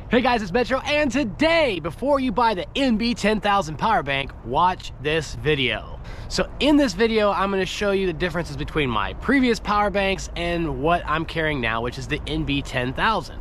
Hey guys, it's Metro, and today, before you buy the NB10000 power bank, watch this video. So in this video, I'm going to show you the differences between my previous power banks and what I'm carrying now, which is the NB10000.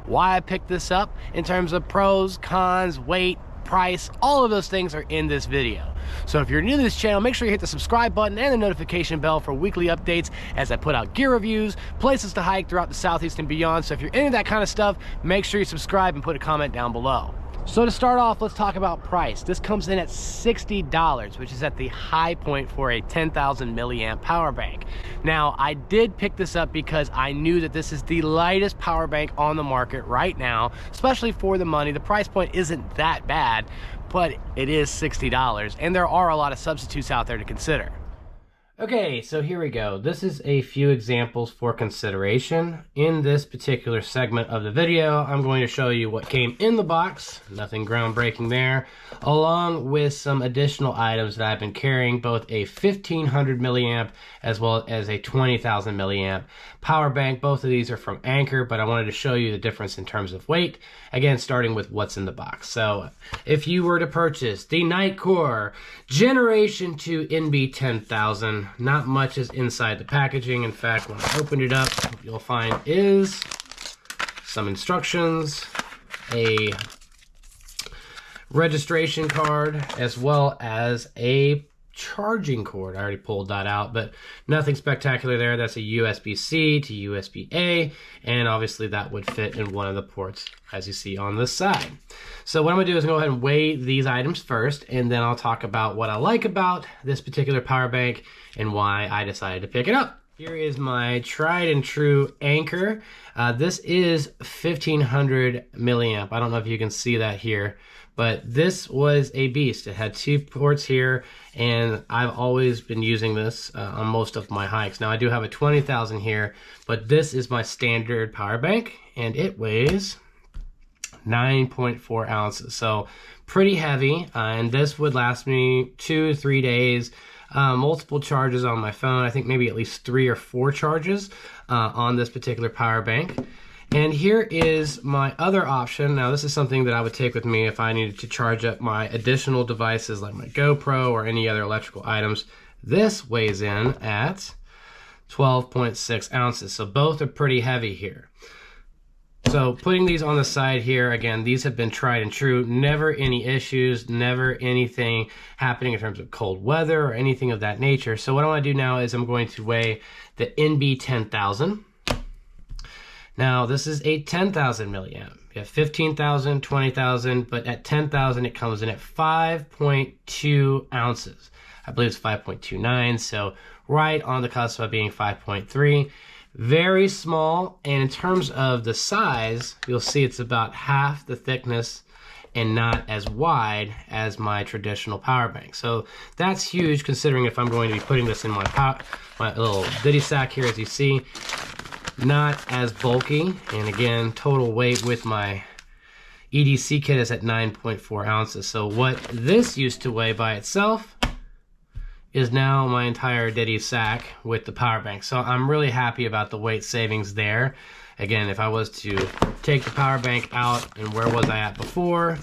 Why I picked this up in terms of pros, cons, weight, price, all of those things are in this video. So if you're new to this channel, make sure you hit the subscribe button and the notification bell for weekly updates as I put out gear reviews, places to hike throughout the Southeast and beyond. So if you're into that kind of stuff, make sure you subscribe and put a comment down below. So to start off, let's talk about price. This comes in at $60, which is at the high point for a 10,000 milliamp power bank. Now, I did pick this up because I knew that this is the lightest power bank on the market right now, especially for the money. The price point isn't that bad, but it is $60, and there are a lot of substitutes out there to consider. Okay, so here we go. This is a few examples for consideration. In this particular segment of the video, I'm going to show you what came in the box, nothing groundbreaking there, along with some additional items that I've been carrying, both a 1500 milliamp as well as a 20,000 milliamp power bank. Both of these are from Anker, but I wanted to show you the difference in terms of weight. Again, starting with what's in the box. So if you were to purchase the Nitecore Generation 2 NB10000, not much is inside the packaging. In fact, when I opened it up, what you'll find is some instructions, a registration card, as well as a charging cord. I already pulled that out, but nothing spectacular there. That's a USB-C to USB-A, and obviously that would fit in one of the ports, as you see on this side. So what I'm gonna do is go ahead and weigh these items first, and then I'll talk about what I like about this particular power bank and why I decided to pick it up. Here is my tried and true Anker. This is 1500 milliamp. I don't know if you can see that here, but this was a beast. It had two ports here, and I've always been using this on most of my hikes. Now I do have a 20,000 here, but this is my standard power bank, and it weighs 9.4 ounces. So pretty heavy, and this would last me 2 to 3 days. Multiple charges on my phone. I think maybe at least 3 or 4 charges on this particular power bank. And here is my other option. Now this is something that I would take with me if I needed to charge up my additional devices like my GoPro or any other electrical items. This weighs in at 12.6 ounces. So both are pretty heavy here. So putting these on the side here, again, these have been tried and true. Never any issues, never anything happening in terms of cold weather or anything of that nature. So what I want to do now is I'm going to weigh the NB10000. Now this is a 10,000 milliamp. You have 15,000, 20,000, but at 10,000 it comes in at 5.2 ounces. I believe it's 5.29, so right on the cusp of being 5.3. Very small, and in terms of the size, you'll see it's about half the thickness and not as wide as my traditional power bank. So that's huge, considering if I'm going to be putting this in my little ditty sack here, as you see. Not as bulky, and again, total weight with my EDC kit is at 9.4 ounces. So what this used to weigh by itself is now my entire ditty sack with the power bank. So I'm really happy about the weight savings there. Again, if I was to take the power bank out, and where was I at before?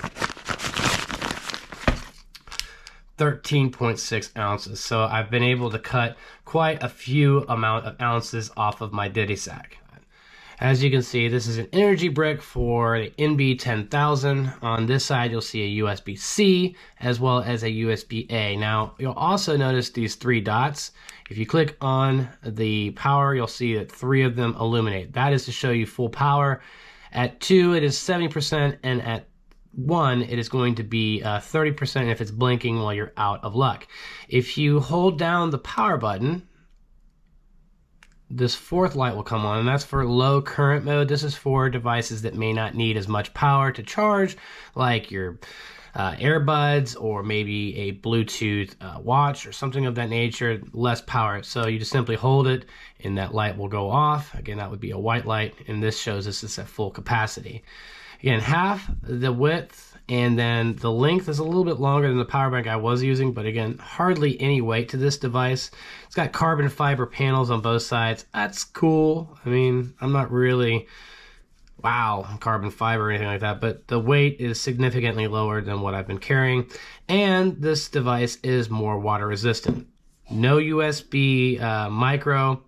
13.6 ounces. So I've been able to cut quite a few amount of ounces off of my ditty sack. As you can see, this is an energy brick for the NB10000. On this side, you'll see a USB-C as well as a USB-A. Now, you'll also notice these 3 dots. If you click on the power, you'll see that 3 of them illuminate. That is to show you full power. At 2, it is 70%, and at 1, it is going to be 30% if it's blinking while you're out of luck. If you hold down the power button, this 4th light will come on, and that's for low current mode. This is for devices that may not need as much power to charge, like your earbuds or maybe a Bluetooth watch or something of that nature, less power. So you just simply hold it and that light will go off. Again, that would be a white light, and this shows this is at full capacity. Again, half the width, and then the length is a little bit longer than the power bank I was using, but again, hardly any weight to this device. It's got carbon fiber panels on both sides. That's cool. I mean, I'm not really wow, carbon fiber or anything like that, but the weight is significantly lower than what I've been carrying, and this device is more water resistant. No USB micro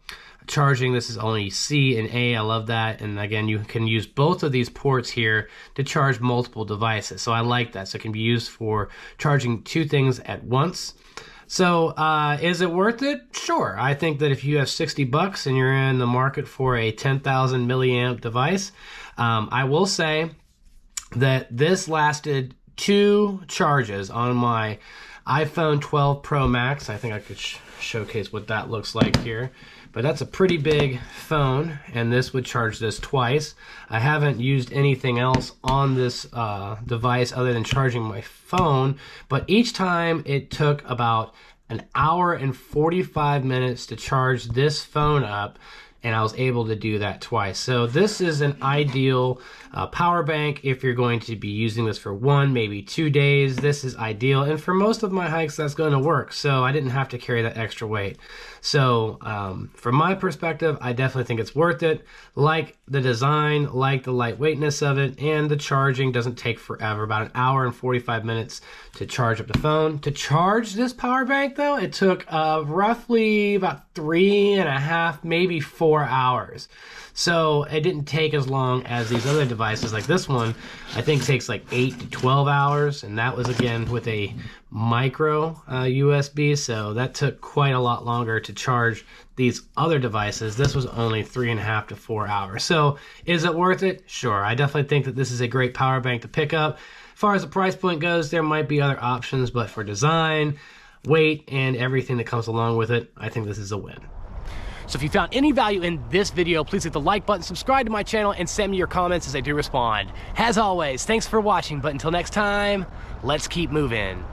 charging. This is only C and A. I love that. And again, you can use both of these ports here to charge multiple devices. So I like that. So it can be used for charging two things at once. So is it worth it? Sure. I think that if you have 60 bucks and you're in the market for a 10,000 milliamp device, I will say that this lasted 2 charges on my iPhone 12 Pro Max. I think I could showcase what that looks like here. But that's a pretty big phone, and this would charge this twice. I haven't used anything else on this device other than charging my phone, but each time it took about an hour and 45 minutes to charge this phone up, and I was able to do that twice. So this is an ideal power bank if you're going to be using this for 1, maybe 2 days. This is ideal, and for most of my hikes that's going to work, so I didn't have to carry that extra weight. So from my perspective, I definitely think it's worth it. Like the design, like the lightweightness of it, and the charging doesn't take forever, about an hour and 45 minutes to charge up the phone. To charge this power bank though, it took roughly about 3.5, maybe 4 hours. So it didn't take as long as these other devices. Like this one, I think takes like 8 to 12 hours, and that was again with a micro USB, so that took quite a lot longer to charge these other devices. This was only 3.5 to 4 hours. So is it worth it? Sure. I definitely think that this is a great power bank to pick up. As far as the price point goes, there might be other options, but for design, weight, and everything that comes along with it, I think this is a win. So if you found any value in this video, please hit the like button, subscribe to my channel, and send me your comments as I do respond. As always, thanks for watching, but until next time, let's keep moving.